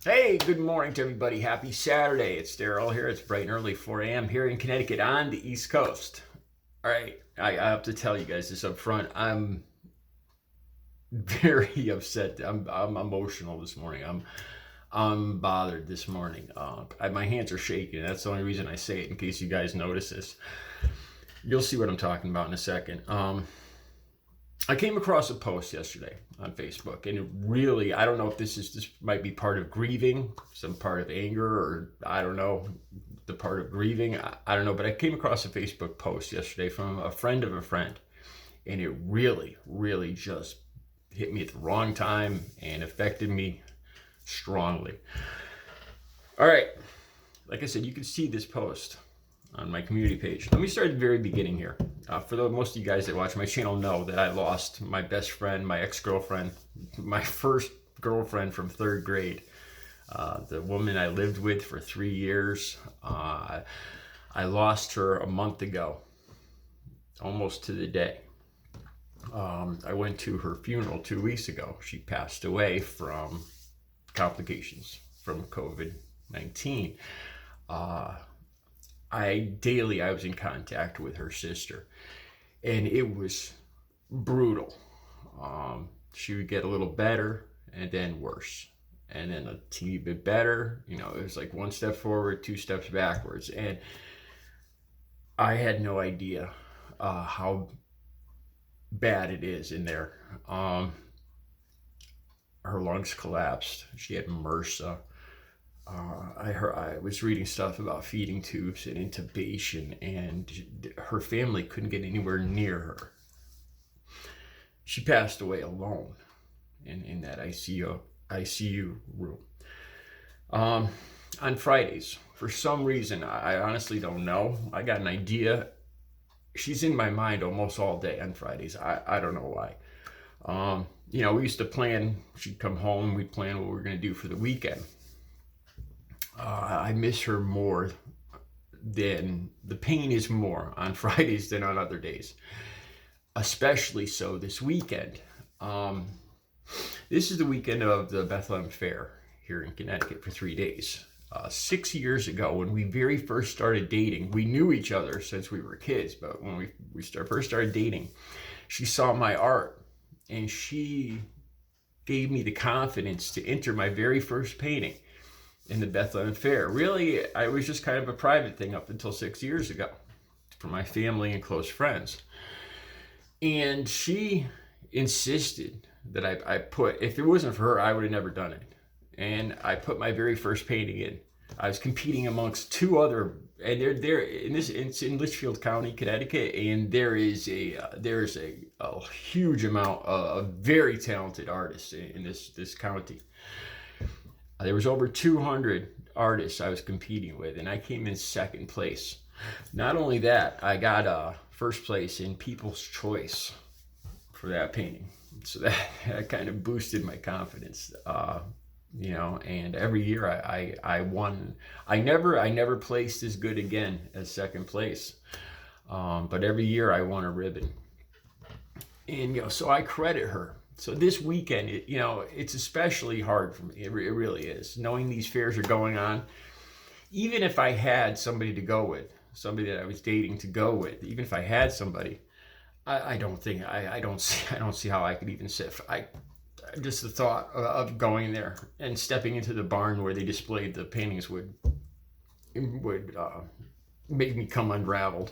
Hey, good morning to everybody. Happy Saturday. It's Daryl here. It's bright and early, 4 a.m. here in Connecticut on the East Coast. All right, I have to tell you guys this up front. I'm very upset. I'm emotional this morning. I'm bothered this morning. My hands are shaking. That's the only reason I say it, in case you guys notice this. You'll see what I'm talking about in a second. I came across a post yesterday on Facebook, and it really, I don't know if this might be part of grieving, some part of anger, or I don't know, the part of grieving. I don't know, but I came across a Facebook post yesterday from a friend of a friend, and it really, really just hit me at the wrong time and affected me strongly. All right, like I said, you can see this post on my community page. Let me start at the very beginning here. Most of you guys that watch my channel know that I lost my best friend, my ex-girlfriend, my first girlfriend from third grade. The woman I lived with for 3 years. I lost her a month ago, almost to the day. I went to her funeral 2 weeks ago. She passed away from complications from COVID-19. I was in contact with her sister, and it was brutal. She would get a little better and then worse, and then a teeny bit better. It was like one step forward, two steps backwards, and I had no idea how bad it is in there. Her lungs collapsed. She had MRSA. I was reading stuff about feeding tubes and intubation, and her family couldn't get anywhere near her. She passed away alone in that ICU room. On Fridays, for some reason, I honestly don't know. I got an idea. She's in my mind almost all day on Fridays. I don't know why. We used to plan. She'd come home. We'd plan what we were going to do for the weekend. I miss her more than the pain is more on Fridays than on other days, especially so this weekend. This is the weekend of the Bethlehem Fair here in Connecticut for 3 days. 6 years ago, when we very first started dating, we knew each other since we were kids, but when we first started dating, she saw my art, and she gave me the confidence to enter my very first painting in the Bethlehem Fair. Really, I was just kind of a private thing up until 6 years ago for my family and close friends. And she insisted that I put, if it wasn't for her, I would have never done it. And I put my very first painting in. I was competing amongst two other, and it's in Litchfield County, Connecticut, and there's a huge amount of very talented artists in this county. There was over 200 artists I was competing with, and I came in second place. Not only that, I got first place in People's Choice for that painting. So that kind of boosted my confidence, and every year I won. I never placed as good again as second place, but every year I won a ribbon. And, so I credit her. So this weekend, it's especially hard for me. It really is. Knowing these fairs are going on, even if I had somebody to go with, somebody that I was dating to go with, even if I had somebody, I don't see how I could even sit. Just the thought of going there and stepping into the barn where they displayed the paintings would make me come unraveled.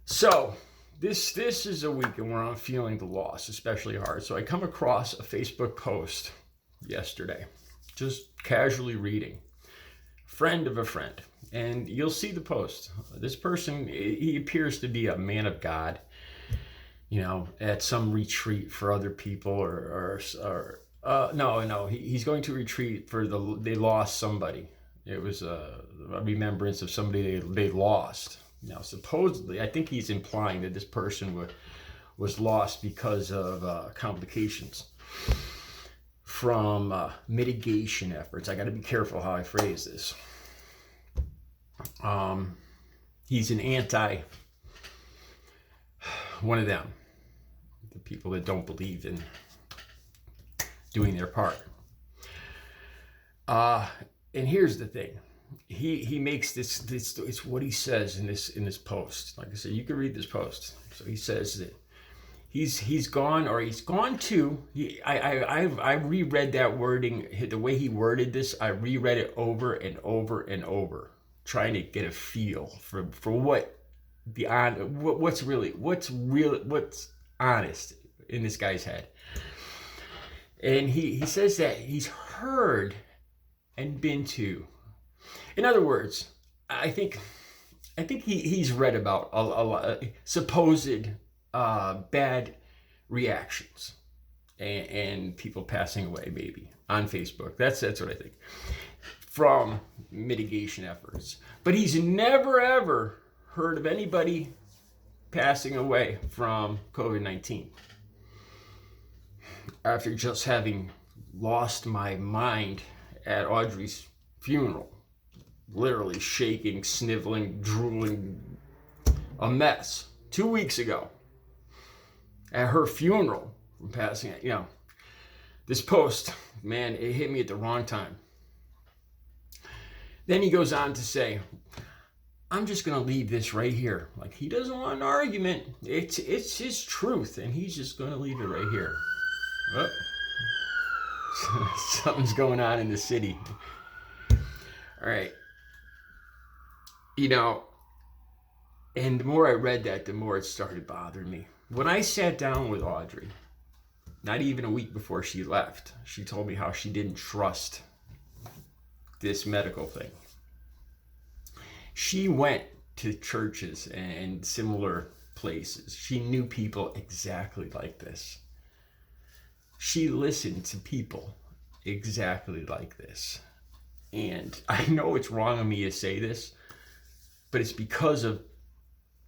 So this is a weekend where I'm feeling the loss especially hard. So I come across a Facebook post yesterday, just casually reading, friend of a friend, and you'll see the post. This person, he appears to be a man of God, at some retreat for other people, he's going to retreat for they lost somebody. It was a remembrance of somebody they lost. Now, supposedly, I think he's implying that this person was lost because of complications from mitigation efforts. I got to be careful how I phrase this. He's an one of them, the people that don't believe in doing their part. And here's the thing. He makes this it's what he says in this post. Like I said, you can read this post. So he says that he's gone to. I reread that wording, the way he worded this. I reread it over and over and over, trying to get a feel for what what's honest in this guy's head. And he says that he's heard and been to. In other words, I think he's read about a lot supposed bad reactions and people passing away, maybe on Facebook. That's what I think, from mitigation efforts. But he's never ever heard of anybody passing away from COVID-19. After just having lost my mind at Audrey's funeral, literally shaking, sniveling, drooling, a mess 2 weeks ago at her funeral from passing, this post, man, it hit me at the wrong time. Then he goes on to say, I'm just going to leave this right here. Like, he doesn't want an argument. It's his truth, and he's just going to leave it right here. Oh. Something's going on in the city. All right. And the more I read that, the more it started bothering me. When I sat down with Audrey, not even a week before she left, she told me how she didn't trust this medical thing. She went to churches and similar places. She knew people exactly like this. She listened to people exactly like this. And I know it's wrong of me to say this, but it's because of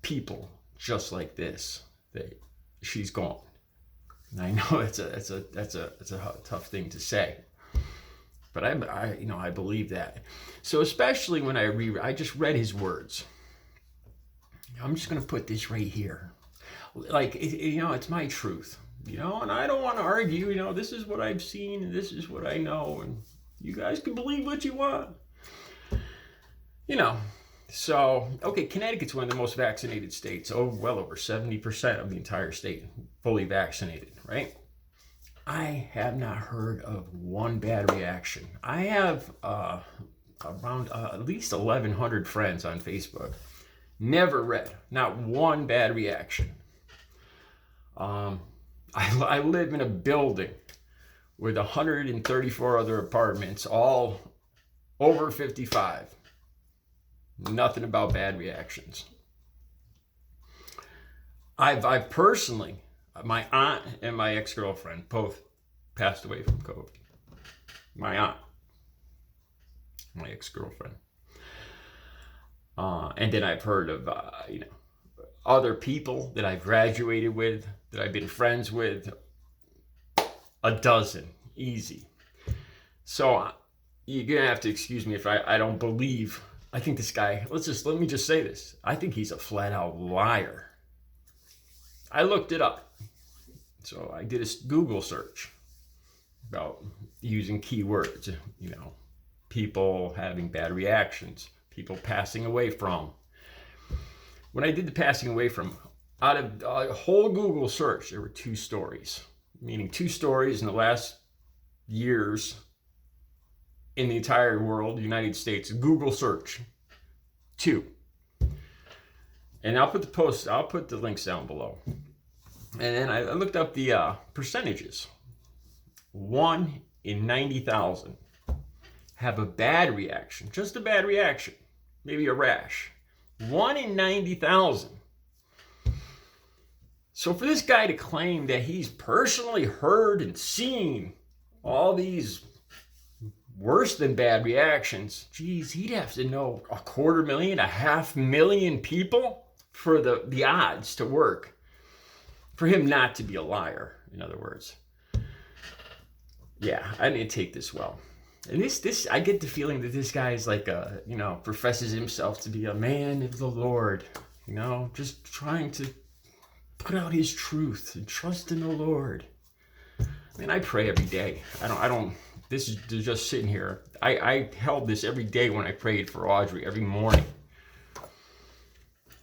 people just like this that she's gone. And I know that's a tough thing to say, but I believe that. So especially when I just read his words. I'm just gonna put this right here, like it's my truth, and I don't want to argue. This is what I've seen and this is what I know, and you guys can believe what you want. So, okay, Connecticut's one of the most vaccinated states. Well over 70% of the entire state fully vaccinated, right? I have not heard of one bad reaction. I have around at least 1,100 friends on Facebook. Never read, not one bad reaction. I live in a building with 134 other apartments, all over 55. Nothing about bad reactions. I've personally, my aunt and my ex-girlfriend both passed away from COVID. My aunt, my ex-girlfriend. And then I've heard of, other people that I've graduated with, that I've been friends with, a dozen, easy. So you're going to have to excuse me if I don't believe. I think this guy, let me just say this. I think he's a flat out liar. I looked it up. So I did a Google search about using keywords, people having bad reactions, people passing away from. When I did the passing away from, out of a whole Google search, there were 2 stories, meaning 2 stories in the last years in the entire world, United States, Google search, 2. And I'll put the links down below. And then I looked up the percentages. 1 in 90,000 have a bad reaction, just a bad reaction, maybe a rash. 1 in 90,000. So for this guy to claim that he's personally heard and seen all these worse than bad reactions, geez, he'd have to know 250,000, 500,000 people for the odds to work. For him not to be a liar, in other words. Yeah, I didn't take this well. And this, I get the feeling that this guy is like professes himself to be a man of the Lord, just trying to put out his truth and trust in the Lord. I mean, I pray every day. I don't This is just sitting here. I held this every day when I prayed for Audrey, every morning.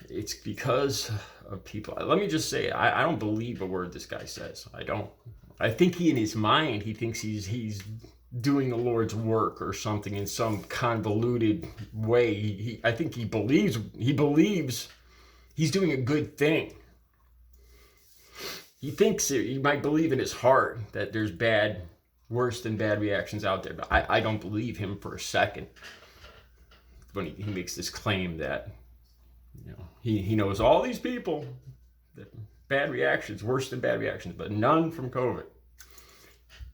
It's because of people. Let me just say, I don't believe a word this guy says. I don't. I think he, in his mind, he thinks he's doing the Lord's work or something in some convoluted way. I think he believes he's doing a good thing. He thinks he might believe in his heart that there's worse than bad reactions out there, but I don't believe him for a second when he makes this claim that, you know, he knows all these people, that bad reactions, worse than bad reactions, but none from COVID.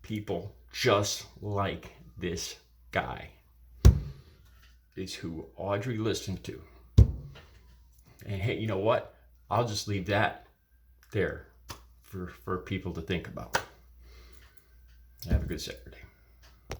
People just like this guy is who Audrey listened to. And hey, you know what? I'll just leave that there for people to think about. Have a good Saturday.